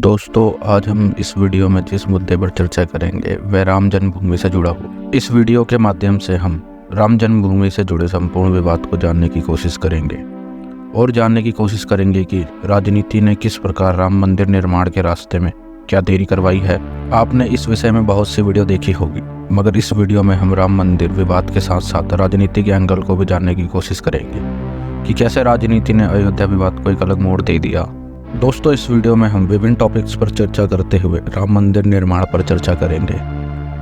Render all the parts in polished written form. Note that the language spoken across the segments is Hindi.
दोस्तों, आज हम इस वीडियो में जिस मुद्दे पर चर्चा करेंगे वह राम जन्मभूमि से जुड़ा हुआ। इस वीडियो के माध्यम से हम राम जन्मभूमि से जुड़े संपूर्ण विवाद को जानने की कोशिश करेंगे और जानने की कोशिश करेंगे कि राजनीति ने किस प्रकार राम मंदिर निर्माण के रास्ते में क्या देरी करवाई है। आपने इस विषय में बहुत सी वीडियो देखी होगी, मगर इस वीडियो में हम राम मंदिर विवाद के साथ साथ राजनीति के एंगल को भी जानने की कोशिश करेंगे कि कैसे राजनीति ने अयोध्या विवाद को एक अलग मोड़ दे दिया। दोस्तों, इस वीडियो में हम विभिन्न टॉपिक्स पर चर्चा करते हुए राम मंदिर निर्माण पर चर्चा करेंगे।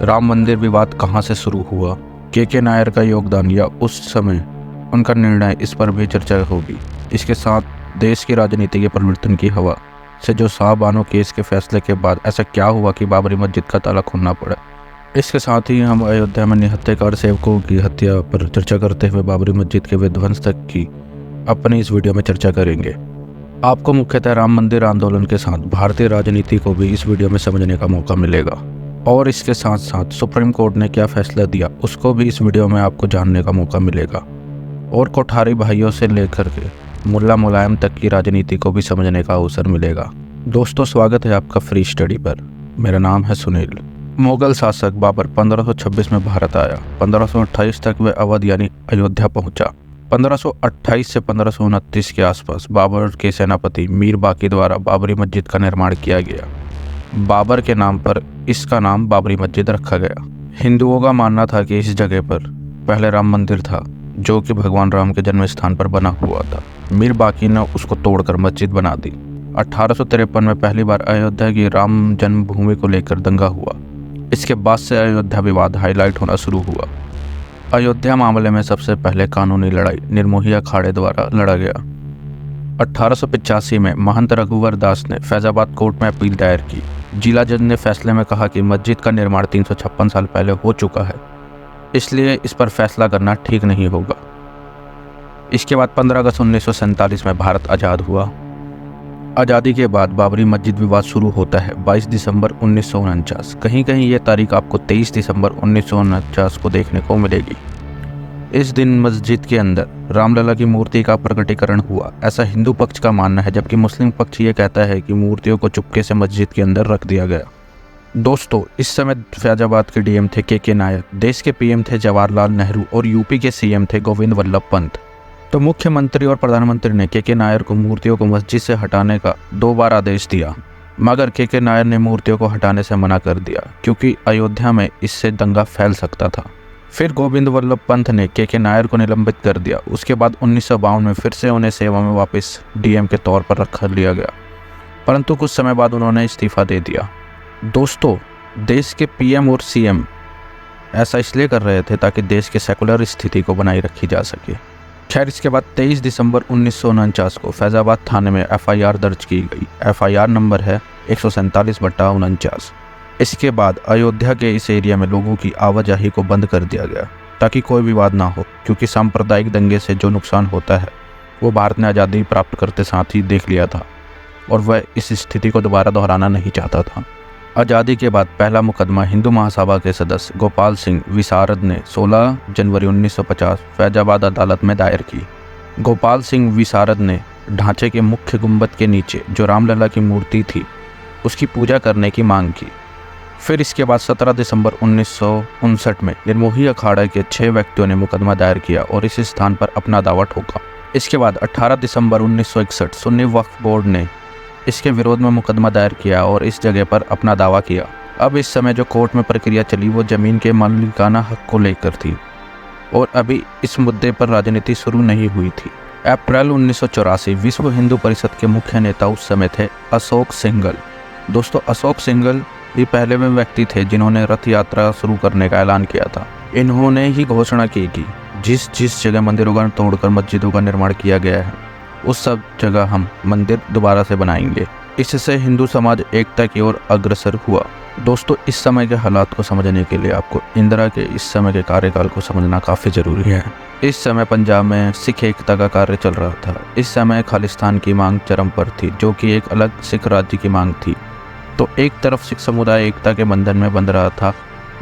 राम मंदिर विवाद कहां से शुरू हुआ, के नायर का योगदान या उस समय उनका निर्णय, इस पर भी चर्चा होगी। इसके साथ देश की राजनीति के परिवर्तन की हवा से जो शाह बानो केस के फैसले के बाद ऐसा क्या हुआ कि बाबरी मस्जिद का ताला खोलना पड़ा। इसके साथ ही हम अयोध्या में निहत्थेकार सेवकों की हत्या पर चर्चा करते हुए बाबरी मस्जिद के विध्वंस तक की अपनी इस वीडियो में चर्चा करेंगे। आपको मुख्यतः राम मंदिर आंदोलन के साथ भारतीय राजनीति को भी इस वीडियो में समझने का मौका मिलेगा और इसके साथ साथ सुप्रीम कोर्ट ने क्या फैसला दिया उसको भी इस वीडियो में आपको जानने का मौका मिलेगा और कोठारी भाइयों से लेकर के मुल्ला मुलायम तक की राजनीति को भी समझने का अवसर मिलेगा। दोस्तों, स्वागत है आपका फ्री स्टडी पर। मेरा नाम है सुनील। मुगल शासक बाबर 1526 में भारत आया। 1528 तक वह अवध यानी अयोध्या पहुंचा। 1528 से 1529 के आसपास बाबर के सेनापति मीर बाकी द्वारा बाबरी मस्जिद का निर्माण किया गया। बाबर के नाम पर इसका नाम बाबरी मस्जिद रखा गया। हिंदुओं का मानना था कि इस जगह पर पहले राम मंदिर था जो कि भगवान राम के जन्म स्थान पर बना हुआ था। मीर बाकी ने उसको तोड़कर मस्जिद बना दी। 1853 में पहली बार अयोध्या की राम जन्मभूमि को लेकर दंगा हुआ। इसके बाद से अयोध्या विवाद हाईलाइट होना शुरू हुआ। अयोध्या मामले में सबसे पहले कानूनी लड़ाई निर्मोही अखाड़े द्वारा लड़ा गया। 1885 में महंत रघुवर दास ने फैजाबाद कोर्ट में अपील दायर की। जिला जज ने फैसले में कहा कि मस्जिद का निर्माण 356 साल पहले हो चुका है, इसलिए इस पर फैसला करना ठीक नहीं होगा। इसके बाद 15 अगस्त 1947 में भारत आज़ाद हुआ। आज़ादी के बाद बाबरी मस्जिद विवाद शुरू होता है 22 दिसंबर 1949। कहीं कहीं ये तारीख आपको 23 दिसंबर 1949 को देखने को मिलेगी। इस दिन मस्जिद के अंदर रामलला की मूर्ति का प्रकटीकरण हुआ, ऐसा हिंदू पक्ष का मानना है, जबकि मुस्लिम पक्ष ये कहता है कि मूर्तियों को चुपके से मस्जिद के अंदर रख दिया गया। दोस्तों, इस समय फैजाबाद के डीएम थे के नायर, देश के पीएम थे जवाहरलाल नेहरू और यूपी के सीएम थे गोविंद वल्लभ पंत। तो मुख्यमंत्री और प्रधानमंत्री ने के नायर को मूर्तियों को मस्जिद से हटाने का 2 बार आदेश दिया, मगर के नायर ने मूर्तियों को हटाने से मना कर दिया क्योंकि अयोध्या में इससे दंगा फैल सकता था। फिर गोविंद वल्लभ पंत ने के नायर को निलंबित कर दिया। उसके बाद 1952 में फिर से उन्हें सेवा में वापस डीएम के तौर पर रख लिया गया, परंतु कुछ समय बाद उन्होंने इस्तीफा दे दिया। दोस्तों, देश के पीएम और सीएम ऐसा इसलिए कर रहे थे ताकि देश के सेकुलर स्थिति को बनाए रखी जा सके। खैर, इसके बाद 23 दिसंबर 1949 को फैजाबाद थाने में एफआईआर दर्ज की गई। एफआईआर नंबर है 147/49। इसके बाद अयोध्या के इस एरिया में लोगों की आवाजाही को बंद कर दिया गया ताकि कोई विवाद ना हो, क्योंकि सांप्रदायिक दंगे से जो नुकसान होता है वो भारत ने आज़ादी प्राप्त करते साथ ही देख लिया था और वह इस स्थिति को दोबारा दोहराना नहीं चाहता था। आज़ादी के बाद पहला मुकदमा हिंदू महासभा के सदस्य गोपाल सिंह विशारद ने 16 जनवरी 1950 फैजाबाद अदालत में दायर की। गोपाल सिंह विशारद ने ढांचे के मुख्य गुंबद के नीचे जो रामलला की मूर्ति थी उसकी पूजा करने की मांग की। फिर इसके बाद 17 दिसंबर 1959 में निर्मोही अखाड़ा के 6 व्यक्तियों ने मुकदमा दायर किया और इस स्थान पर अपना दावा ठोका। इसके बाद 18 दिसंबर 1961 सुन्नी वक्फ बोर्ड ने इसके विरोध में मुकदमा दायर किया और इस जगह पर अपना दावा किया। अब इस समय जो कोर्ट में प्रक्रिया चली वो जमीन के मालिकाना हक को लेकर थी और अभी इस मुद्दे पर राजनीति शुरू नहीं हुई थी। अप्रैल 1984 विश्व हिंदू परिषद के मुख्य नेता उस समय थे अशोक सिंघल। दोस्तों, अशोक सिंघल ये पहले वे व्यक्ति थे जिन्होंने रथ यात्रा शुरू करने का ऐलान किया था। इन्होंने ही घोषणा की कि जिस जगह मंदिरों का तोड़कर मस्जिदों का निर्माण किया गया है उस सब जगह हम मंदिर दोबारा से बनाएंगे। इससे हिंदू समाज एकता की ओर अग्रसर हुआ। दोस्तों, इस समय के हालात को समझने के लिए आपको इंदिरा के इस समय के कार्यकाल को समझना काफ़ी ज़रूरी है। इस समय पंजाब में सिख एकता का कार्य चल रहा था। इस समय खालिस्तान की मांग चरम पर थी, जो कि एक अलग सिख राज्य की मांग थी। तो एक तरफ सिख समुदाय एकता के बंधन में बंध रहा था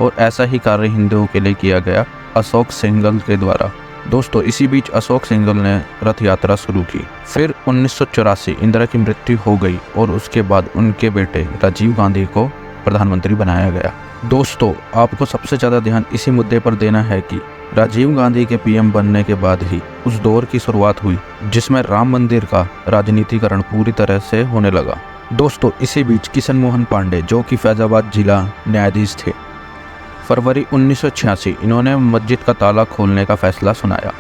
और ऐसा ही कार्य हिंदुओं के लिए किया गया अशोक सिंघल के द्वारा। दोस्तों इसी बीच अशोक सिंघल ने रथ यात्रा शुरू की। फिर 1984 इंदिरा की मृत्यु हो गई और उसके बाद उनके बेटे राजीव गांधी को प्रधानमंत्री बनाया गया। दोस्तों आपको सबसे ज़्यादा ध्यान इसी मुद्दे पर देना है कि राजीव गांधी के पीएम बनने के बाद ही उस दौर की शुरुआत हुई जिसमें राम मंदिर का राजनीतिकरण पूरी तरह से होने लगा। दोस्तों इसी बीच किशन मोहन पांडे जो कि फैजाबाद जिला न्यायाधीश थे, फरवरी 1986 इन्होंने मस्जिद का ताला खोलने का फैसला सुनाया।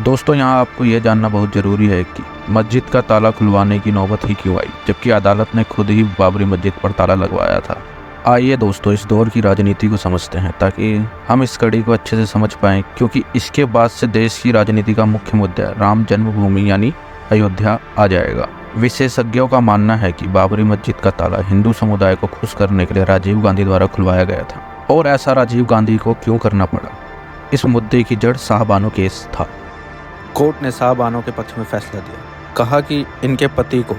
दोस्तों यहाँ आपको यह जानना बहुत ज़रूरी है कि मस्जिद का ताला खुलवाने की नौबत ही क्यों आई, जबकि अदालत ने खुद ही बाबरी मस्जिद पर ताला लगवाया था। आइए दोस्तों इस दौर की राजनीति को समझते हैं ताकि हम इस कड़ी को अच्छे से समझ पाएँ, क्योंकि इसके बाद से देश की राजनीति का मुख्य मुद्दा राम जन्मभूमि यानी अयोध्या आ जाएगा। विशेषज्ञों का मानना है कि बाबरी मस्जिद का ताला हिंदू समुदाय को खुश करने के लिए राजीव गांधी द्वारा खुलवाया गया था। और ऐसा राजीव गांधी को क्यों करना पड़ा? इस मुद्दे की जड़ शाहबानो केस था। कोर्ट ने शाहबानो के पक्ष में फैसला दिया, कहा कि इनके पति को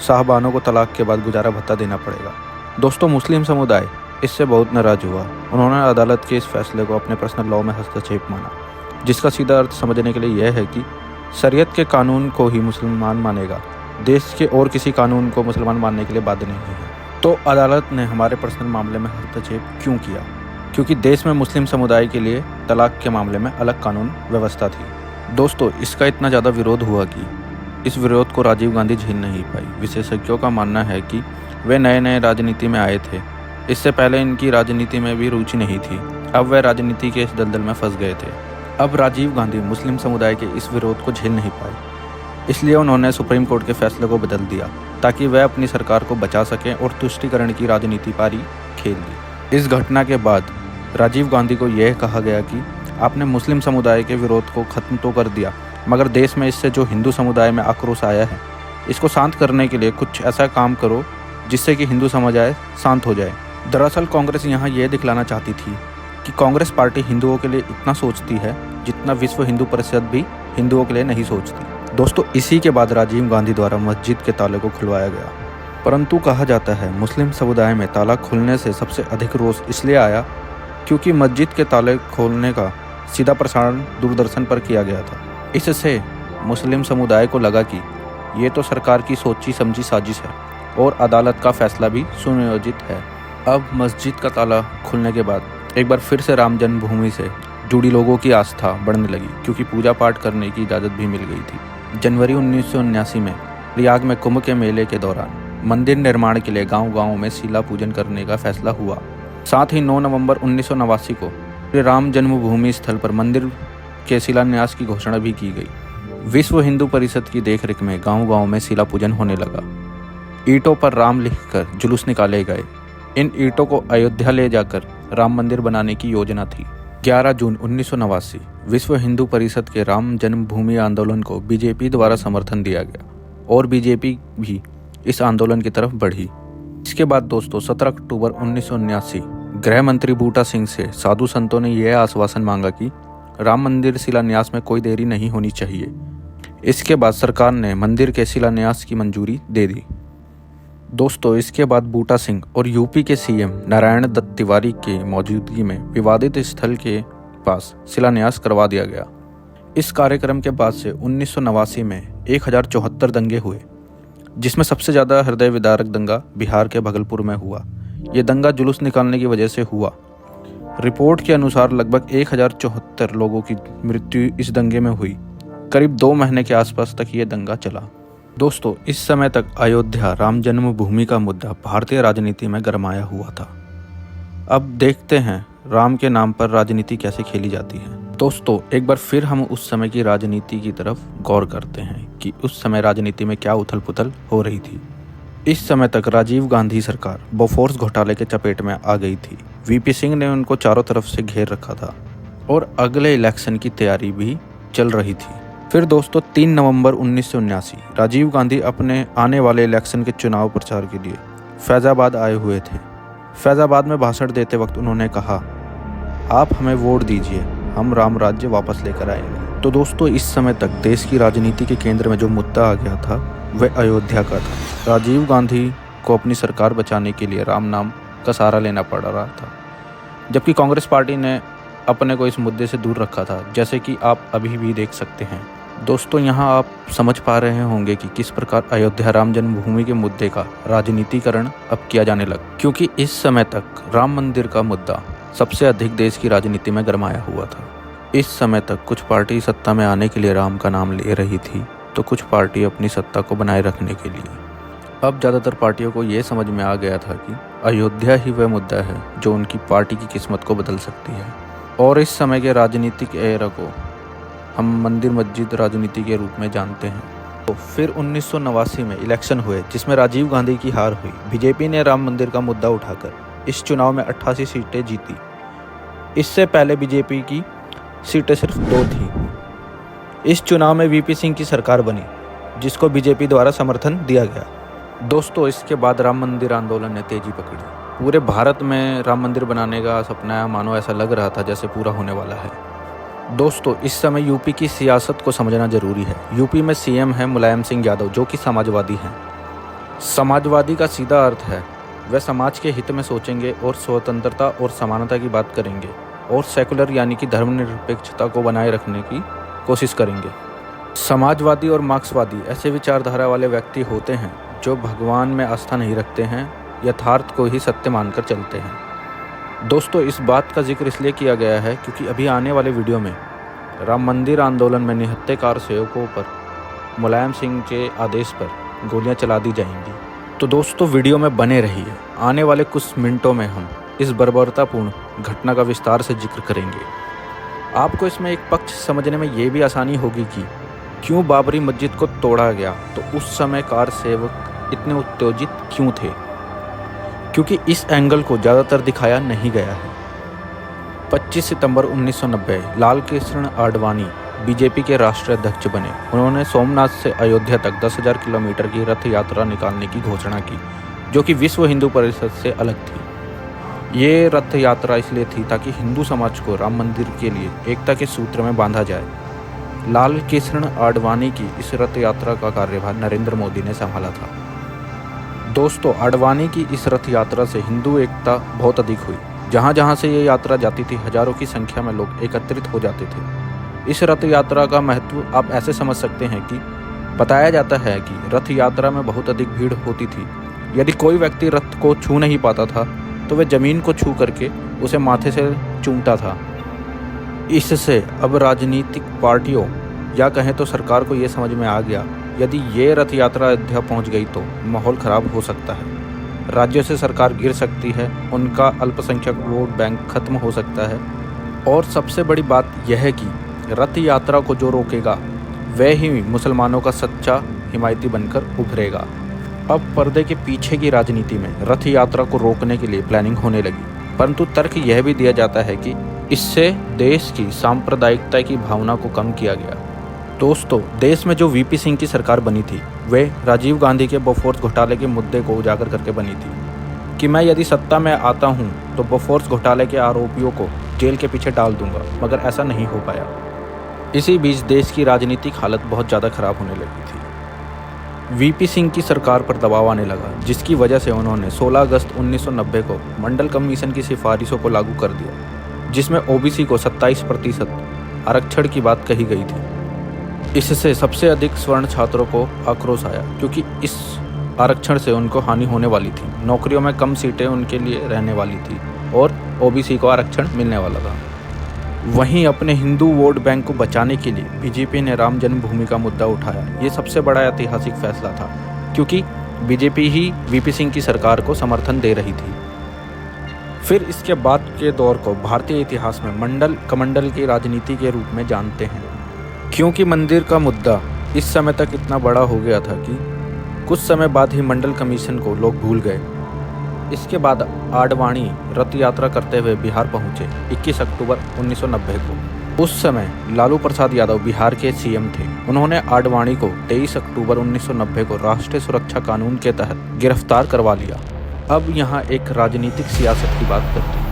शाहबानो को तलाक के बाद गुजारा भत्ता देना पड़ेगा। दोस्तों मुस्लिम समुदाय इससे बहुत नाराज हुआ। उन्होंने अदालत के इस फैसले को अपने पर्सनल लॉ में हस्तक्षेप माना, जिसका सीधा अर्थ समझने के लिए यह है कि शरीयत के कानून को ही मुसलमान मानेगा, देश के और किसी कानून को मुसलमान मानने के लिए बाध्य नहीं है। तो अदालत ने हमारे पर्सनल मामले में हस्तक्षेप क्यों किया? क्योंकि देश में मुस्लिम समुदाय के लिए तलाक के मामले में अलग कानून व्यवस्था थी। दोस्तों इसका इतना ज़्यादा विरोध हुआ कि इस विरोध को राजीव गांधी झेल नहीं पाई। विशेषज्ञों का मानना है कि वे नए नए राजनीति में आए थे, इससे पहले इनकी राजनीति में भी रुचि नहीं थी। अब वे राजनीति के इस दलदल में फंस गए थे। अब राजीव गांधी मुस्लिम समुदाय के इस विरोध को झेल नहीं पाए, इसलिए उन्होंने सुप्रीम कोर्ट के फैसले को बदल दिया ताकि वह अपनी सरकार को बचा सकें और तुष्टीकरण की राजनीति पारी खेल दी। इस घटना के बाद राजीव गांधी को यह कहा गया कि आपने मुस्लिम समुदाय के विरोध को खत्म तो कर दिया, मगर देश में इससे जो हिंदू समुदाय में आक्रोश आया है इसको शांत करने के लिए कुछ ऐसा काम करो जिससे कि हिंदू समुदाय शांत हो जाए। दरअसल कांग्रेस यहाँ यह दिखलाना चाहती थी कि कांग्रेस पार्टी हिंदुओं के लिए इतना सोचती है जितना विश्व हिंदू परिषद भी हिंदुओं के लिए नहीं सोचती। दोस्तों इसी के बाद राजीव गांधी द्वारा मस्जिद के ताले को खुलवाया गया। परंतु कहा जाता है मुस्लिम समुदाय में ताला खुलने से सबसे अधिक रोष इसलिए आया क्योंकि मस्जिद के ताले खोलने का सीधा प्रसारण दूरदर्शन पर किया गया था। इससे मुस्लिम समुदाय को लगा कि ये तो सरकार की सोची समझी साजिश है और अदालत का फैसला भी सुनियोजित है। अब मस्जिद का ताला खुलने के बाद एक बार फिर से राम जन्मभूमि से जुड़ी लोगों की आस्था बढ़ने लगी, क्योंकि पूजा पाठ करने की इजाज़त भी मिल गई थी। जनवरी 1979 में प्रयाग में कुंभ के मेले के दौरान मंदिर निर्माण के लिए गांव-गांव में शिला पूजन करने का फैसला हुआ। साथ ही 9 नवंबर 1989 को राम जन्मभूमि स्थल पर मंदिर के शिलान्यास की घोषणा भी की गई। विश्व हिंदू परिषद की देखरेख में गांव-गांव में शिला पूजन होने लगा। ईंटों पर राम लिखकर जुलूस निकाले गए। इन ईंटों को अयोध्या ले जाकर राम मंदिर बनाने की योजना थी। 11 जून 1989 विश्व हिंदू परिषद के राम जन्मभूमि आंदोलन को बीजेपी द्वारा समर्थन दिया गया और बीजेपी भी इस आंदोलन की तरफ बढ़ी। इसके बाद दोस्तों 17 अक्टूबर 1979 गृह मंत्री बूटा सिंह से साधु संतों ने यह आश्वासन मांगा कि राम मंदिर शिलान्यास में कोई देरी नहीं होनी चाहिए। इसके बाद सरकार ने मंदिर के शिलान्यास की मंजूरी दे दी। दोस्तों इसके बाद बूटा सिंह और यूपी के सीएम नारायण दत्त तिवारी के मौजूदगी में विवादित स्थल के पास शिलान्यास करवा दिया गया। इस कार्यक्रम के बाद से 1989 में 1074 दंगे हुए, जिसमें सबसे ज़्यादा हृदय विदारक दंगा बिहार के भागलपुर में हुआ। ये दंगा जुलूस निकालने की वजह से हुआ। रिपोर्ट के अनुसार लगभग 1074 लोगों की मृत्यु इस दंगे में हुई। करीब 2 महीने के आसपास तक ये दंगा चला। दोस्तों इस समय तक अयोध्या राम जन्मभूमि का मुद्दा भारतीय राजनीति में गरमाया हुआ था। अब देखते हैं राम के नाम पर राजनीति कैसे खेली जाती है। दोस्तों एक बार फिर हम उस समय की राजनीति की तरफ गौर करते हैं कि उस समय राजनीति में क्या उथल पुथल हो रही थी। इस समय तक राजीव गांधी सरकार बोफोर्स घोटाले के चपेट में आ गई थी। वीपी सिंह ने उनको चारों तरफ से घेर रखा था और अगले इलेक्शन की तैयारी भी चल रही थी। फिर दोस्तों 3 नवंबर 1979 राजीव गांधी अपने आने वाले इलेक्शन के चुनाव प्रचार के लिए फैज़ाबाद आए हुए थे। फैज़ाबाद में भाषण देते वक्त उन्होंने कहा, आप हमें वोट दीजिए, हम राम राज्य वापस लेकर आएंगे। तो दोस्तों इस समय तक देश की राजनीति के केंद्र में जो मुद्दा आ गया था वह अयोध्या का था। राजीव गांधी को अपनी सरकार बचाने के लिए राम नाम का सहारा लेना पड़ रहा था, जबकि कांग्रेस पार्टी ने अपने को इस मुद्दे से दूर रखा था, जैसे कि आप अभी भी देख सकते हैं। दोस्तों, यहाँ आप समझ पा रहे होंगे कि किस प्रकार अयोध्या राम जन्मभूमि के मुद्दे का राजनीतिकरण अब किया जाने लगा, क्योंकि इस समय तक राम मंदिर का मुद्दा सबसे अधिक देश की राजनीति में गरमाया हुआ था। इस समय तक कुछ पार्टी सत्ता में आने के लिए राम का नाम ले रही थी, तो कुछ पार्टी अपनी सत्ता को बनाए रखने के लिए। अब ज़्यादातर पार्टियों को ये समझ में आ गया था कि अयोध्या ही वह मुद्दा है जो उनकी पार्टी की किस्मत को बदल सकती है। और इस समय के राजनीतिक एरा को हम मंदिर मस्जिद राजनीति के रूप में जानते हैं। तो फिर 1989 में इलेक्शन हुए, जिसमें राजीव गांधी की हार हुई। बीजेपी ने राम मंदिर का मुद्दा उठाकर इस चुनाव में 88 सीटें जीती। इससे पहले बीजेपी की सीटें सिर्फ 2 थी। इस चुनाव में वीपी सिंह की सरकार बनी, जिसको बीजेपी द्वारा समर्थन दिया गया। दोस्तों, इसके बाद राम मंदिर आंदोलन ने तेजी पकड़ी। पूरे भारत में राम मंदिर बनाने का सपना मानो ऐसा लग रहा था जैसे पूरा होने वाला है। दोस्तों, इस समय यूपी की सियासत को समझना जरूरी है। यूपी में सीएम है मुलायम सिंह यादव, जो कि समाजवादी हैं। समाजवादी का सीधा अर्थ है वह समाज के हित में सोचेंगे और स्वतंत्रता और समानता की बात करेंगे और सेकुलर यानी कि धर्मनिरपेक्षता को बनाए रखने की कोशिश करेंगे। समाजवादी और मार्क्सवादी ऐसे विचारधारा वाले व्यक्ति होते हैं जो भगवान में आस्था नहीं रखते हैं, यथार्थ को ही सत्य मानकर चलते हैं। दोस्तों, इस बात का जिक्र इसलिए किया गया है क्योंकि अभी आने वाले वीडियो में राम मंदिर आंदोलन में निहत्थे कारसेवकों पर मुलायम सिंह के आदेश पर गोलियां चला दी जाएंगी। तो दोस्तों, वीडियो में बने रहिए। आने वाले कुछ मिनटों में हम इस बर्बरतापूर्ण घटना का विस्तार से जिक्र करेंगे। आपको इसमें एक पक्ष समझने में ये भी आसानी होगी कि क्यों बाबरी मस्जिद को तोड़ा गया, तो उस समय कारसेवक इतने उत्तेजित क्यों थे, क्योंकि इस एंगल को ज़्यादातर दिखाया नहीं गया है। 25 सितंबर 1990 लाल कृष्ण आडवाणी बीजेपी के राष्ट्रीय अध्यक्ष बने। उन्होंने सोमनाथ से अयोध्या तक 10,000 किलोमीटर की रथ यात्रा निकालने की घोषणा की, जो कि विश्व हिंदू परिषद से अलग थी। ये रथ यात्रा इसलिए थी ताकि हिंदू समाज को राम मंदिर के लिए एकता के सूत्र में बांधा जाए। लाल कृष्ण आडवाणी की इस रथ यात्रा का कार्यभार नरेंद्र मोदी ने संभाला था। दोस्तों, आडवाणी की इस रथ यात्रा से हिंदू एकता बहुत अधिक हुई। जहाँ जहाँ से ये यात्रा जाती थी, हजारों की संख्या में लोग एकत्रित हो जाते थे। इस रथ यात्रा का महत्व आप ऐसे समझ सकते हैं कि बताया जाता है कि रथ यात्रा में बहुत अधिक भीड़ होती थी। यदि कोई व्यक्ति रथ को छू नहीं पाता था तो वह जमीन को छू करके उसे माथे से चूमता था। इससे अब राजनीतिक पार्टियों या कहें तो सरकार को ये समझ में आ गया, यदि ये रथ यात्रा अयोध्या पहुंच गई तो माहौल खराब हो सकता है, राज्यों से सरकार गिर सकती है, उनका अल्पसंख्यक वोट बैंक खत्म हो सकता है। और सबसे बड़ी बात यह है कि रथ यात्रा को जो रोकेगा वह ही मुसलमानों का सच्चा हिमायती बनकर उभरेगा। अब पर्दे के पीछे की राजनीति में रथ यात्रा को रोकने के लिए प्लानिंग होने लगी, परंतु तर्क यह भी दिया जाता है कि इससे देश की सांप्रदायिकता की भावना को कम किया गया। दोस्तों, देश में जो वीपी सिंह की सरकार बनी थी वह राजीव गांधी के बोफोर्स घोटाले के मुद्दे को उजागर करके बनी थी कि मैं यदि सत्ता में आता हूं तो बोफोर्स घोटाले के आरोपियों को जेल के पीछे डाल दूंगा, मगर ऐसा नहीं हो पाया। इसी बीच देश की राजनीतिक हालत बहुत ज़्यादा खराब होने लगी थी। वीपी सिंह की सरकार पर दबाव आने लगा, जिसकी वजह से उन्होंने 16 अगस्त 1990 को मंडल कमीशन की सिफारिशों को लागू कर दिया, जिसमें ओबीसी को 27% आरक्षण की बात कही गई थी। इससे सबसे अधिक स्वर्ण छात्रों को आक्रोश आया, क्योंकि इस आरक्षण से उनको हानि होने वाली थी। नौकरियों में कम सीटें उनके लिए रहने वाली थी और ओबीसी को आरक्षण मिलने वाला था। वहीं अपने हिंदू वोट बैंक को बचाने के लिए बीजेपी ने राम जन्मभूमि का मुद्दा उठाया। ये सबसे बड़ा ऐतिहासिक फैसला था, क्योंकि बीजेपी ही वीपी सिंह की सरकार को समर्थन दे रही थी। फिर इसके बाद के दौर को भारतीय इतिहास में मंडल कमंडल की राजनीति के रूप में जानते हैं, क्योंकि मंदिर का मुद्दा इस समय तक इतना बड़ा हो गया था कि कुछ समय बाद ही मंडल कमीशन को लोग भूल गए। इसके बाद आडवाणी रथ यात्रा करते हुए बिहार पहुंचे 21 अक्टूबर 1990 को। उस समय लालू प्रसाद यादव बिहार के सीएम थे। उन्होंने आडवाणी को 23 अक्टूबर 1990 को राष्ट्रीय सुरक्षा कानून के तहत गिरफ्तार करवा लिया। अब यहाँ एक राजनीतिक सियासत की बात करते हैं।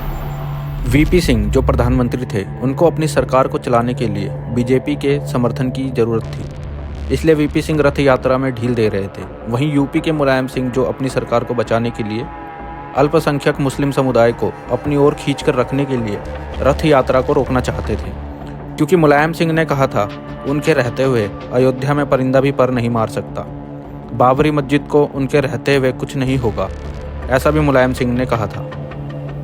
वीपी सिंह जो प्रधानमंत्री थे, उनको अपनी सरकार को चलाने के लिए बीजेपी के समर्थन की जरूरत थी, इसलिए वीपी सिंह रथ यात्रा में ढील दे रहे थे। वहीं यूपी के मुलायम सिंह जो अपनी सरकार को बचाने के लिए अल्पसंख्यक मुस्लिम समुदाय को अपनी ओर खींचकर रखने के लिए रथ यात्रा को रोकना चाहते थे, क्योंकि मुलायम सिंह ने कहा था उनके रहते हुए अयोध्या में परिंदा भी पर नहीं मार सकता, बाबरी मस्जिद को उनके रहते हुए कुछ नहीं होगा, ऐसा भी मुलायम सिंह ने कहा था।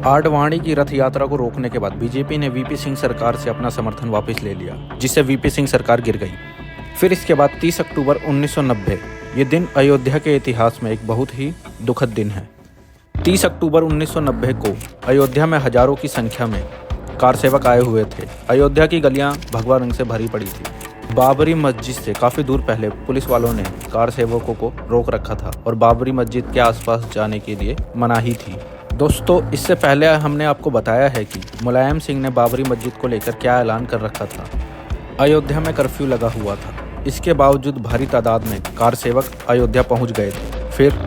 आडवाणी की रथ यात्रा को रोकने के बाद बीजेपी ने वीपी सिंह सरकार से अपना समर्थन वापस ले लिया, जिससे वीपी सिंह सरकार गिर गई। फिर इसके बाद 30 अक्टूबर 1990, ये दिन अयोध्या के इतिहास में एक बहुत ही दुखद दिन है। 30 अक्टूबर 1990 को अयोध्या में हजारों की संख्या में कार सेवक आए हुए थे। अयोध्या की गलियां भगवा रंग से भरी पड़ी थी। बाबरी मस्जिद से काफ़ी दूर पहले पुलिस वालों ने कार सेवकों को रोक रखा था और बाबरी मस्जिद के आसपास जाने के लिए मनाही थी। दोस्तों, इससे पहले हमने आपको बताया है कि मुलायम सिंह ने बाबरी मस्जिद को लेकर क्या ऐलान कर रखा था। अयोध्या में कर्फ्यू लगा हुआ था, इसके बावजूद भारी तादाद में कार सेवक अयोध्या पहुंच गए थे। फिर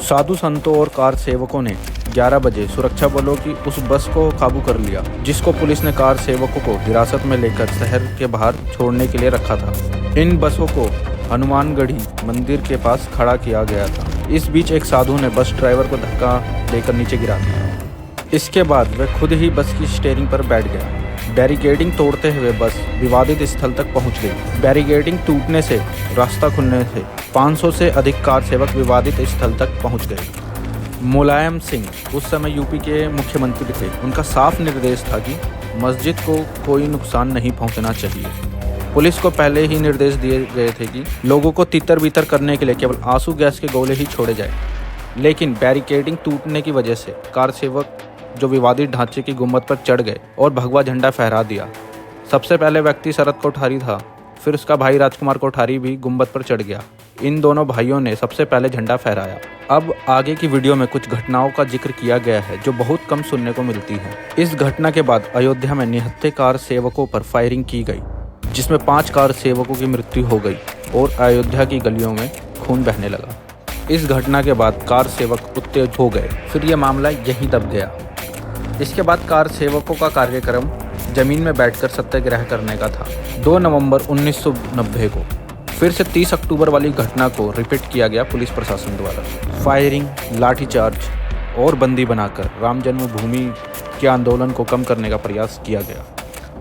साधु संतों और कार सेवकों ने 11 बजे सुरक्षा बलों की उस बस को काबू कर लिया, जिसको पुलिस ने कार सेवकों को हिरासत में लेकर शहर के बाहर छोड़ने के लिए रखा था। इन बसों को हनुमानगढ़ी मंदिर के पास खड़ा किया गया था। इस बीच एक साधु ने बस ड्राइवर को धक्का देकर नीचे गिरा दिया। इसके बाद वह खुद ही बस की स्टीयरिंग पर बैठ गया। बैरिकेडिंग तोड़ते हुए बस विवादित स्थल तक पहुंच गई। बैरिकेडिंग टूटने से रास्ता खुलने से 500 से अधिक कार सेवक विवादित स्थल तक पहुंच गए। मुलायम सिंह उस समय यूपी के मुख्यमंत्री थे। उनका साफ निर्देश था कि मस्जिद को कोई नुकसान नहीं पहुंचना चाहिए। पुलिस को पहले ही निर्देश दिए गए थे कि लोगों को तितर बितर करने के लिए केवल आंसू गैस के गोले ही छोड़े जाए, लेकिन बैरिकेडिंग टूटने की वजह से कार सेवक जो विवादित ढांचे की गुम्बद पर चढ़ गए और भगवा झंडा फहरा दिया। सबसे पहले व्यक्ति शरद कोठारी था, फिर उसका भाई राजकुमार कोठारी भी गुम्बद पर चढ़ गया। इन दोनों भाइयों ने सबसे पहले झंडा फहराया। अब आगे की वीडियो में कुछ घटनाओं का जिक्र किया गया है जो बहुत कम सुनने को मिलती है। इस घटना के बाद अयोध्या में निहत्थे कार सेवकों पर फायरिंग की गई, जिसमें 5 कार सेवकों की मृत्यु हो गई और अयोध्या की गलियों में खून बहने लगा। इस घटना के बाद कार सेवक उत्तेजित हो गए, फिर यह मामला यहीं दब गया। इसके बाद कार सेवकों का कार्यक्रम जमीन में बैठकर सत्याग्रह करने का था। 2 नवंबर 1990 को फिर से 30 अक्टूबर वाली घटना को रिपीट किया गया पुलिस प्रशासन द्वारा। फायरिंग, लाठीचार्ज और बंदी बनाकर राम जन्मभूमि के आंदोलन को कम करने का प्रयास किया गया।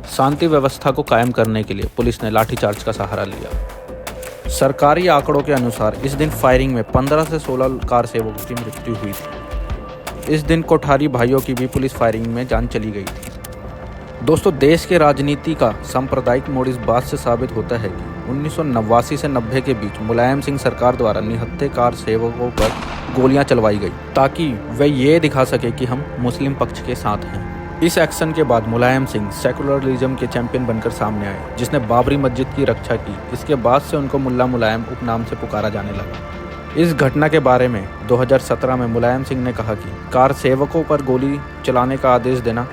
शांति व्यवस्था को कायम करने के लिए पुलिस ने लाठीचार्ज का सहारा लिया। सरकारी आंकड़ों के अनुसार इस दिन फायरिंग में 15 से 16 कार सेवकों की मृत्यु हुई थी। इस दिन कोठारी भाइयों की भी पुलिस फायरिंग में जान चली गई थी। दोस्तों, देश के राजनीति का सांप्रदायिक मोड़ इस बात से साबित होता है कि 1989 से 90 के बीच मुलायम सिंह सरकार द्वारा निहत्थे कार सेवकों पर गोलियां चलवाई गई, ताकि वे ये दिखा सके कि हम मुस्लिम पक्ष के साथ हैं। इस एक्शन के बाद मुलायम सिंह सेकुलरिज्म के चैंपियन बनकर सामने आए, जिसने बाबरी मस्जिद की रक्षा की। इसके बाद से उनको मुल्ला मुलायम उपनाम से पुकारा जाने लगा। इस घटना के बारे में 2017 में मुलायम सिंह ने कहा कि कार सेवकों पर गोली चलाने का आदेश देना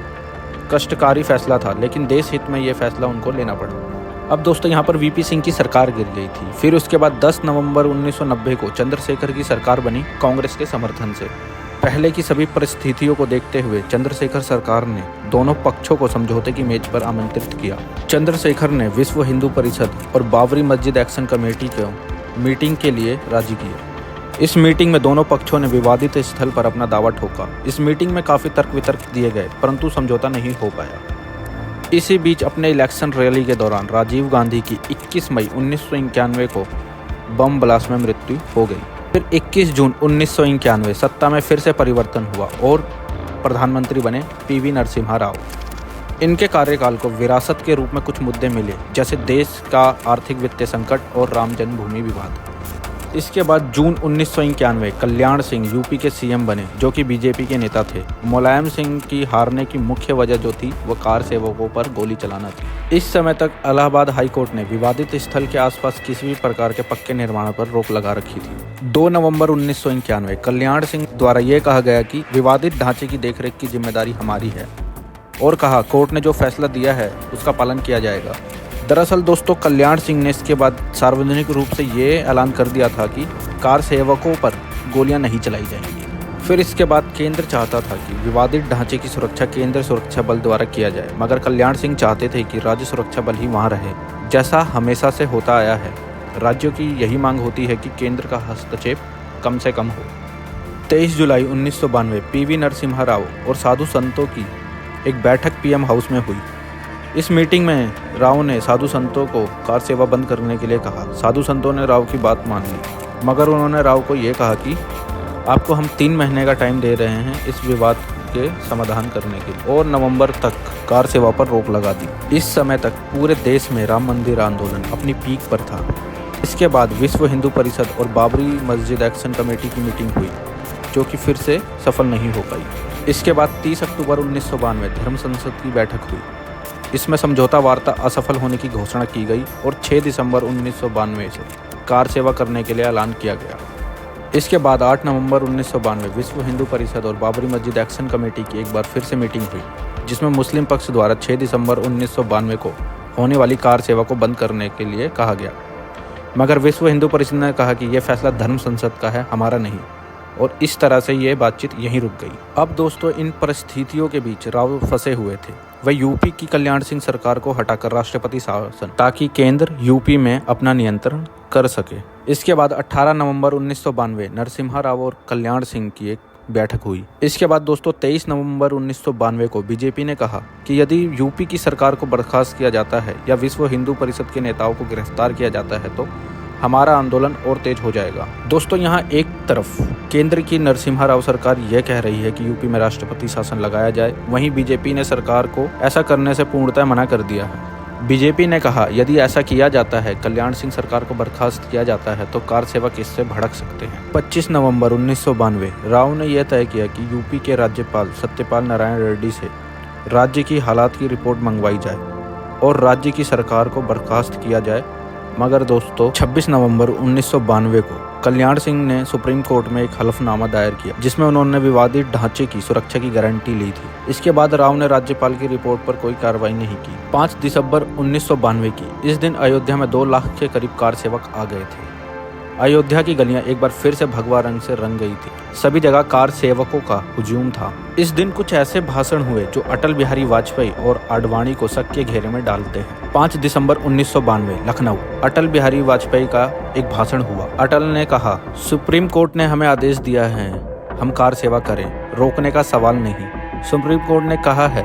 कष्टकारी फैसला था, लेकिन देश हित में ये फैसला उनको लेना पड़ा। अब दोस्तों, यहाँ पर वीपी सिंह की सरकार गिर गई थी। फिर उसके बाद 10 नवंबर 1990 को चंद्रशेखर की सरकार बनी कांग्रेस के समर्थन से। पहले की सभी परिस्थितियों को देखते हुए चंद्रशेखर सरकार ने दोनों पक्षों को समझौते की मेज पर आमंत्रित किया। चंद्रशेखर ने विश्व हिंदू परिषद और बाबरी मस्जिद एक्शन कमेटी को मीटिंग के लिए राजी किया। इस मीटिंग में दोनों पक्षों ने विवादित स्थल पर अपना दावा ठोका। इस मीटिंग में काफ़ी तर्क वितर्क दिए गए, परंतु समझौता नहीं हो पाया। इसी बीच अपने इलेक्शन रैली के दौरान राजीव गांधी की 21 मई 1991 को बम ब्लास्ट में मृत्यु हो गई। फिर 21 जून 1991 सत्ता में फिर से परिवर्तन हुआ और प्रधानमंत्री बने पीवी नरसिम्हा राव। इनके कार्यकाल को विरासत के रूप में कुछ मुद्दे मिले, जैसे देश का आर्थिक वित्तीय संकट और राम जन्मभूमि विवाद। इसके बाद जून 1991 कल्याण सिंह यूपी के सीएम बने, जो कि बीजेपी के नेता थे। मुलायम सिंह की हारने की मुख्य वजह जो थी वो कार सेवकों पर गोली चलाना थी। इस समय तक इलाहाबाद हाई कोर्ट ने विवादित स्थल के आसपास किसी भी प्रकार के पक्के निर्माण पर रोक लगा रखी थी। 2 नवंबर 1991 कल्याण सिंह द्वारा ये कहा गया कि विवादित ढांचे की देखरेख की जिम्मेदारी हमारी है, और कहा कोर्ट ने जो फैसला दिया है उसका पालन किया जाएगा। दरअसल दोस्तों, कल्याण सिंह ने इसके बाद सार्वजनिक रूप से ये ऐलान कर दिया था कि कार सेवकों पर गोलियां नहीं चलाई जाएंगी। फिर इसके बाद केंद्र चाहता था कि विवादित ढांचे की सुरक्षा केंद्र सुरक्षा बल द्वारा किया जाए, मगर कल्याण सिंह चाहते थे कि राज्य सुरक्षा बल ही वहां रहे, जैसा हमेशा से होता आया है। राज्यों की यही मांग होती है कि केंद्र का हस्तक्षेप कम से कम हो। 23 जुलाई 1992 पीवी नरसिम्हा राव और साधु संतों की एक बैठक पीएम हाउस में हुई। इस मीटिंग में राव ने साधु संतों को कार सेवा बंद करने के लिए कहा। साधु संतों ने राव की बात मान ली, मगर उन्होंने राव को ये कहा कि आपको हम 3 महीने का टाइम दे रहे हैं इस विवाद के समाधान करने के लिए, और नवंबर तक कार सेवा पर रोक लगा दी। इस समय तक पूरे देश में राम मंदिर आंदोलन अपनी पीक पर था। इसके बाद विश्व हिंदू परिषद और बाबरी मस्जिद एक्शन कमेटी की मीटिंग हुई, जो कि फिर से सफल नहीं हो पाई। इसके बाद 30 अक्टूबर 1992 धर्म संसद की बैठक हुई। इसमें समझौता वार्ता असफल होने की घोषणा की गई और 6 दिसंबर 1992 से कार सेवा करने के लिए ऐलान किया गया। इसके बाद 8 नवंबर 1992 विश्व हिंदू परिषद और बाबरी मस्जिद एक्शन कमेटी की एक बार फिर से मीटिंग हुई, जिसमें मुस्लिम पक्ष द्वारा 6 दिसंबर 1992 को होने वाली कार सेवा को बंद करने के लिए कहा गया, मगर विश्व हिंदू परिषद ने कहा कि यह फैसला धर्म संसद का है, हमारा नहीं, और इस तरह से ये बातचीत यहीं रुक गई। अब दोस्तों, इन परिस्थितियों के बीच राव फंसे हुए थे। वह यूपी की कल्याण सिंह सरकार को हटाकर राष्ट्रपति शासन, ताकि केंद्र यूपी में अपना नियंत्रण कर सके। इसके बाद 18 नवंबर 1992 नरसिम्हा राव और कल्याण सिंह की एक बैठक हुई। इसके बाद दोस्तों 23 नवंबर 1992 को बीजेपी ने कहा कि यदि यूपी की सरकार को बर्खास्त किया जाता है या विश्व हिंदू परिषद के नेताओं को गिरफ्तार किया जाता है तो हमारा आंदोलन और तेज हो जाएगा। दोस्तों, यहाँ एक तरफ केंद्र की नरसिम्हा राव सरकार यह कह रही है कि यूपी में राष्ट्रपति शासन लगाया जाए, वहीं बीजेपी ने सरकार को ऐसा करने से पूर्णतः मना कर दिया है। बीजेपी ने कहा यदि ऐसा किया जाता है, कल्याण सिंह सरकार को बर्खास्त किया जाता है, तो कार सेवक इससे भड़क सकते हैं। 25 नवंबर 1992 राव ने यह तय किया कि यूपी के राज्यपाल सत्यपाल नारायण रेड्डी से राज्य की हालात की रिपोर्ट मंगवाई जाए और राज्य की सरकार को बर्खास्त किया जाए। मगर दोस्तों 26 नवंबर 1992 को कल्याण सिंह ने सुप्रीम कोर्ट में एक हलफनामा दायर किया, जिसमें उन्होंने विवादित ढांचे की सुरक्षा की गारंटी ली थी। इसके बाद राव ने राज्यपाल की रिपोर्ट पर कोई कार्रवाई नहीं की। 5 दिसंबर 1992 की इस दिन अयोध्या में 2 लाख के करीब कार सेवक आ गए थे। अयोध्या की गलियां एक बार फिर से भगवा रंग से रंग गई थी। सभी जगह कार सेवकों का हुजूम था। इस दिन कुछ ऐसे भाषण हुए जो अटल बिहारी वाजपेयी और आडवाणी को शक के घेरे में डालते हैं। 5 दिसंबर 1992 लखनऊ, अटल बिहारी वाजपेयी का एक भाषण हुआ। अटल ने कहा, सुप्रीम कोर्ट ने हमें आदेश दिया है, हम कार सेवा करें, रोकने का सवाल नहीं। सुप्रीम कोर्ट ने कहा है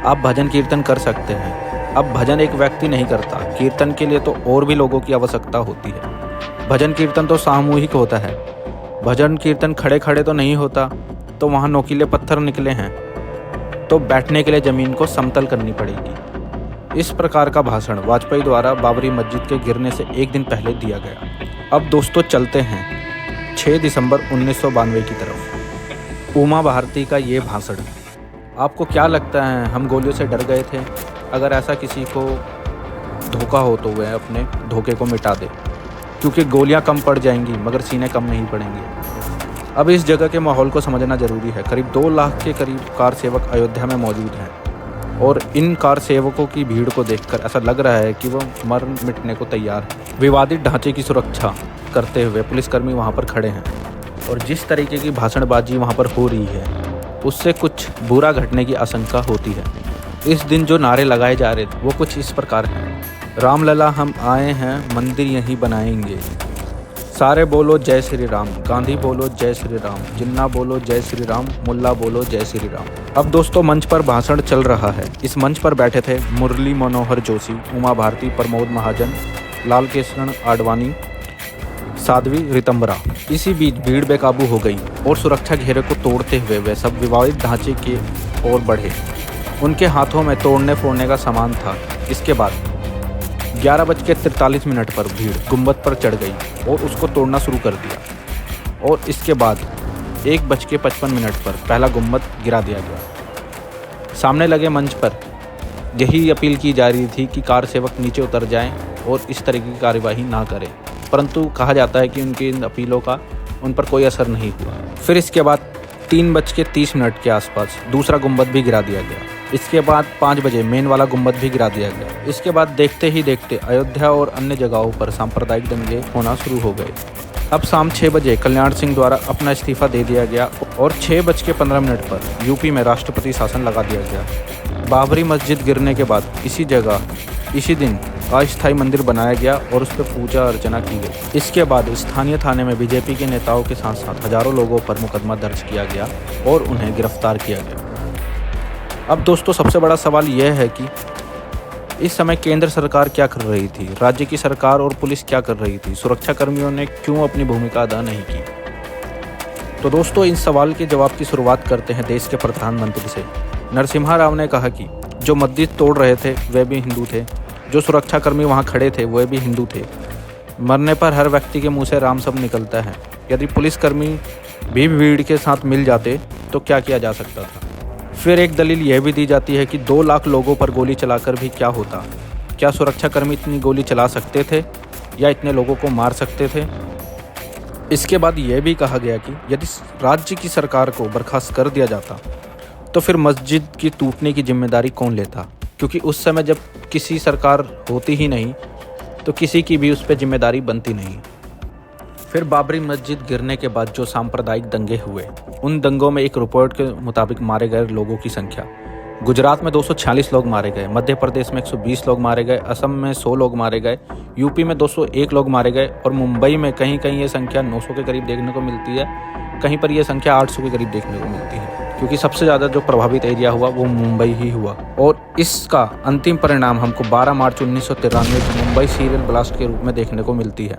आप भजन कीर्तन कर सकते हैं। अब भजन एक व्यक्ति नहीं करता, कीर्तन के लिए तो और भी लोगों की आवश्यकता होती है। भजन कीर्तन तो सामूहिक होता है, भजन कीर्तन खड़े खड़े तो नहीं होता। तो वहाँ नोकीले पत्थर निकले हैं, तो बैठने के लिए ज़मीन को समतल करनी पड़ेगी। इस प्रकार का भाषण वाजपेयी द्वारा बाबरी मस्जिद के गिरने से एक दिन पहले दिया गया। अब दोस्तों चलते हैं 6 दिसंबर 1992 की तरफ। उमा भारती का ये भाषण, आपको क्या लगता है हम गोलियों से डर गए थे? अगर ऐसा किसी को धोखा हो तो वह अपने धोखे को मिटा दे, क्योंकि गोलियां कम पड़ जाएंगी मगर सीने कम नहीं पड़ेंगे। अब इस जगह के माहौल को समझना जरूरी है। करीब 2 लाख के करीब कार सेवक अयोध्या में मौजूद हैं और इन कार सेवकों की भीड़ को देखकर ऐसा लग रहा है कि वो मर मिटने को तैयार है। विवादित ढांचे की सुरक्षा करते हुए पुलिसकर्मी वहाँ पर खड़े हैं और जिस तरीके की भाषणबाजी वहाँ पर हो रही है उससे कुछ बुरा घटने की आशंका होती है। इस दिन जो नारे लगाए जा रहे थे वो कुछ इस प्रकार हैं, रामलला हम आए हैं, मंदिर यहीं बनाएंगे, सारे बोलो जय श्री राम, गांधी बोलो जय श्री राम, जिन्ना बोलो जय श्री राम, मुल्ला बोलो जय श्री राम। अब दोस्तों मंच पर भाषण चल रहा है। इस मंच पर बैठे थे मुरली मनोहर जोशी, उमा भारती, प्रमोद महाजन, लाल कृष्ण आडवाणी, साध्वी रितंबरा। इसी बीच भीड़ बेकाबू हो गई और सुरक्षा घेरे को तोड़ते हुए वे सब विवादित ढांचे की ओर बढ़े। उनके हाथों में तोड़ने फोड़ने का सामान था। इसके बाद 11:43 पर भीड़ गुंबद पर चढ़ गई और उसको तोड़ना शुरू कर दिया और इसके बाद 1:55 पर पहला गुंबद गिरा दिया गया। सामने लगे मंच पर यही अपील की जा रही थी कि कार सेवक नीचे उतर जाएं और इस तरह की कार्यवाही ना करें, परंतु कहा जाता है कि उनकी इन अपीलों का उन पर कोई असर नहीं हुआ। फिर इसके बाद 3:30 के आसपास दूसरा गुंबद भी गिरा दिया गया। इसके बाद 5 बजे मेन वाला गुंबद भी गिरा दिया गया। इसके बाद देखते ही देखते अयोध्या और अन्य जगहों पर सांप्रदायिक दंगे होना शुरू हो गए। अब शाम 6 बजे कल्याण सिंह द्वारा अपना इस्तीफा दे दिया गया और 6:15 पर यूपी में राष्ट्रपति शासन लगा दिया गया। बाबरी मस्जिद गिरने के बाद इसी दिन अस्थायी मंदिर बनाया गया और उस पर पूजा अर्चना की गई। इसके बाद स्थानीय थाने में बीजेपी के नेताओं के साथ साथ हजारों लोगों पर मुकदमा दर्ज किया गया और उन्हें गिरफ्तार किया गया। अब दोस्तों सबसे बड़ा सवाल यह है कि इस समय केंद्र सरकार क्या कर रही थी, राज्य की सरकार और पुलिस क्या कर रही थी, सुरक्षा कर्मियों ने क्यों अपनी भूमिका अदा नहीं की। तो दोस्तों इन सवाल के जवाब की शुरुआत करते हैं देश के प्रधानमंत्री से। नरसिम्हा राव ने कहा कि जो मस्जिद तोड़ रहे थे वे भी हिंदू थे, जो सुरक्षाकर्मी वहां खड़े थे वे भी हिंदू थे। मरने पर हर व्यक्ति के मुंह से राम शब्द निकलता है। यदि पुलिसकर्मी भी भीड़ के साथ मिल जाते तो क्या किया जा सकता था। फिर एक दलील यह भी दी जाती है कि 2 लाख लोगों पर गोली चलाकर भी क्या होता। क्या सुरक्षाकर्मी इतनी गोली चला सकते थे या इतने लोगों को मार सकते थे। इसके बाद यह भी कहा गया कि यदि राज्य की सरकार को बर्खास्त कर दिया जाता तो फिर मस्जिद की टूटने की जिम्मेदारी कौन लेता, क्योंकि उस समय जब किसी सरकार होती ही नहीं तो किसी की भी उस पर जिम्मेदारी बनती नहीं। फिर बाबरी मस्जिद गिरने के बाद जो सांप्रदायिक दंगे हुए, उन दंगों में एक रिपोर्ट के मुताबिक मारे गए लोगों की संख्या गुजरात में 246 लोग मारे गए, मध्य प्रदेश में 120 लोग मारे गए, असम में 100 लोग मारे गए, यूपी में 201 लोग मारे गए और मुंबई में कहीं कहीं ये संख्या 900 के करीब देखने को मिलती है, कहीं पर यह संख्या 800 के करीब देखने को मिलती है, क्योंकि सबसे ज़्यादा जो प्रभावित एरिया हुआ वो मुंबई ही हुआ। और इसका अंतिम परिणाम हमको 12 मार्च 1993 को मुंबई सीरियल ब्लास्ट के रूप में देखने को मिलती है,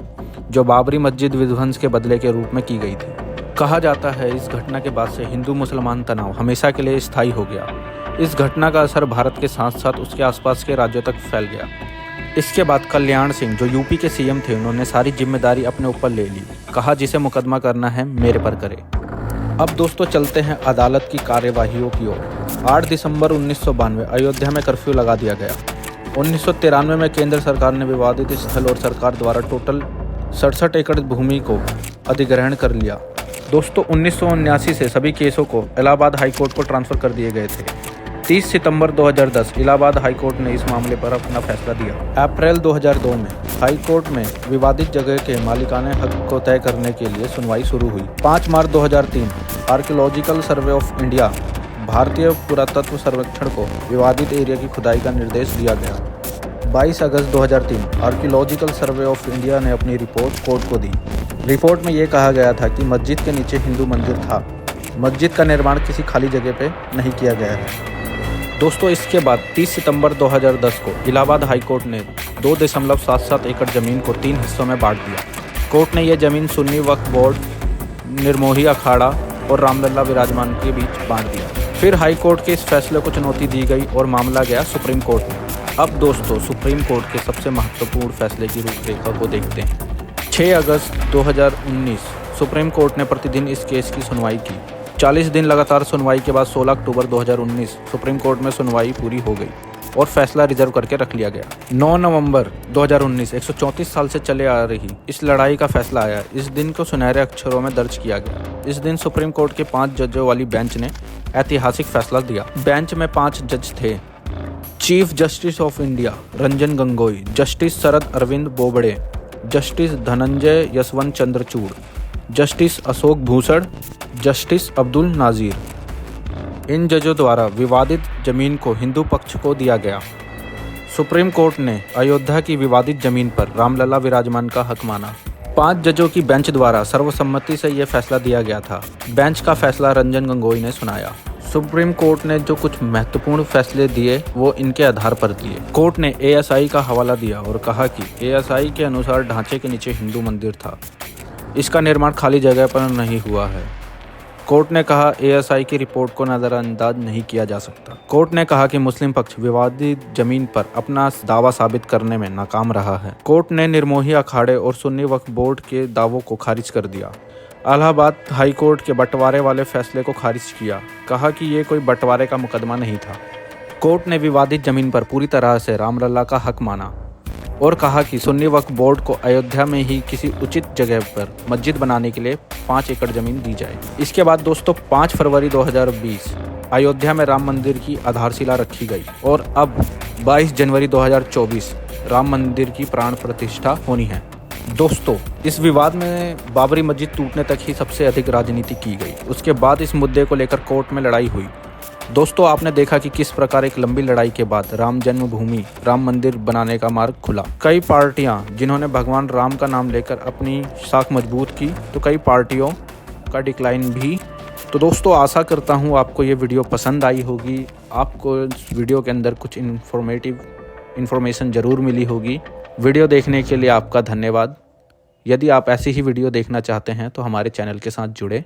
जो बाबरी मस्जिद विध्वंस के बदले के रूप में की गई थी। कहा जाता है इस घटना के बाद से हिंदू मुसलमान तनाव हमेशा के लिए स्थायी हो गया। इस घटना का असर भारत के साथ साथ उसके आसपास के राज्यों तक फैल गया। इसके बाद कल्याण सिंह जो यूपी के सीएम थे, उन्होंने सारी जिम्मेदारी अपने ऊपर ले ली। कहा जिसे मुकदमा करना है मेरे पर करे। अब दोस्तों चलते हैं अदालत की कार्यवाहियों की ओर। 8 दिसंबर 1992 अयोध्या में कर्फ्यू लगा दिया गया। 1993 में केंद्र सरकार ने विवादित स्थल और सरकार द्वारा टोटल 67 एकड़ भूमि को अधिग्रहण कर लिया। दोस्तों 1979 से सभी केसों को इलाहाबाद हाई कोर्ट को ट्रांसफर कर दिए गए थे। 30 सितंबर 2010 इलाहाबाद हाई कोर्ट ने इस मामले पर अपना फैसला दिया। अप्रैल 2002 में हाई कोर्ट में विवादित जगह के मालिकाने हक को तय करने के लिए सुनवाई शुरू हुई। 5 मार्च 2003 आर्कियोलॉजिकल सर्वे ऑफ इंडिया भारतीय पुरातत्व सर्वेक्षण को विवादित एरिया की खुदाई का निर्देश दिया गया। 22 अगस्त 2003 आर्कियोलॉजिकल सर्वे ऑफ इंडिया ने अपनी रिपोर्ट कोर्ट को दी। रिपोर्ट में ये कहा गया था कि मस्जिद के नीचे हिंदू मंदिर था। मस्जिद का निर्माण किसी खाली जगह पे नहीं किया गया है। दोस्तों इसके बाद 30 सितंबर 2010 को इलाहाबाद हाई कोर्ट ने 2.77 एकड़ ज़मीन को 3 हिस्सों में बांट दिया। कोर्ट ने यह ज़मीन सुन्नी वक्फ बोर्ड, निर्मोही अखाड़ा और रामलला विराजमान के बीच बांट दिया। फिर हाई कोर्ट के इस फैसले को चुनौती दी गई और मामला गया सुप्रीम कोर्ट में। अब दोस्तों सुप्रीम कोर्ट के सबसे महत्वपूर्ण फैसले की रूपरेखा को देखते हैं। 6 अगस्त 2019 सुप्रीम कोर्ट ने प्रतिदिन इस केस की सुनवाई की। 40 दिन लगातार सुनवाई के बाद 16 अक्टूबर 2019 सुप्रीम कोर्ट में सुनवाई पूरी हो गई और फैसला रिजर्व करके रख लिया गया। 9 नवंबर 2019 134 साल से चले आ रही इस लड़ाई का फैसला आया। इस दिन को सुनहरे अक्षरों में दर्ज किया गया। इस दिन सुप्रीम कोर्ट के 5 जजों वाली बेंच ने ऐतिहासिक फैसला दिया। बेंच में 5 जज थे। Chief justice of India Ranjan Gogoi, justice Sharad Arvind Bobde, justice Dhananjay Yashwant Chandrachud, justice Ashok Bhushan, justice Abdul Nazeer. इन जजों द्वारा विवादित जमीन को हिंदू पक्ष को दिया गया। सुप्रीम कोर्ट ने अयोध्या की विवादित जमीन पर रामलला विराजमान का हक माना। 5 जजों की बेंच द्वारा सर्वसम्मति से यह फैसला दिया गया था। बेंच का फैसला रंजन गोगोई ने सुनाया। सुप्रीम कोर्ट ने जो कुछ महत्वपूर्ण फैसले दिए वो इनके आधार पर दिए। कोर्ट ने एएसआई का हवाला दिया और कहा कि एएसआई के अनुसार ढांचे के नीचे हिंदू मंदिर था। इसका निर्माण खाली जगह पर नहीं हुआ है। कोर्ट ने कहा एएसआई की रिपोर्ट को नज़रअंदाज नहीं किया जा सकता। कोर्ट ने कहा कि मुस्लिम पक्ष विवादित जमीन पर अपना दावा साबित करने में नाकाम रहा है। कोर्ट ने निर्मोही अखाड़े और सुन्नी वक्फ बोर्ड के दावों को खारिज कर दिया। इलाहाबाद हाई कोर्ट के बंटवारे वाले फैसले को खारिज किया। कहा कि ये कोई बंटवारे का मुकदमा नहीं था। कोर्ट ने विवादित जमीन पर पूरी तरह से रामलला का हक माना और कहा कि सुन्नी वक्फ बोर्ड को अयोध्या में ही किसी उचित जगह पर मस्जिद बनाने के लिए 5 एकड़ जमीन दी जाए। इसके बाद दोस्तों 5 फरवरी 2020 अयोध्या में राम मंदिर की आधारशिला रखी गई और अब 22 जनवरी 2024 राम मंदिर की प्राण प्रतिष्ठा होनी है। दोस्तों इस विवाद में बाबरी मस्जिद टूटने तक ही सबसे अधिक राजनीति की गई। उसके बाद इस मुद्दे को लेकर कोर्ट में लड़ाई हुई। दोस्तों, आपने देखा कि किस प्रकार एक लंबी लड़ाई के बाद राम जन्मभूमि राम मंदिर बनाने का मार्ग खुला। कई पार्टियां जिन्होंने भगवान राम का नाम लेकर अपनी साख मजबूत की, तो कई पार्टियों का डिक्लाइन भी। तो दोस्तों, आशा करता हूं आपको ये वीडियो पसंद आई होगी। आपको इस वीडियो के अंदर कुछ इन्फॉर्मेशन ज़रूर मिली होगी। वीडियो देखने के लिए आपका धन्यवाद। यदि आप ऐसी ही वीडियो देखना चाहते हैं तो हमारे चैनल के साथ जुड़े।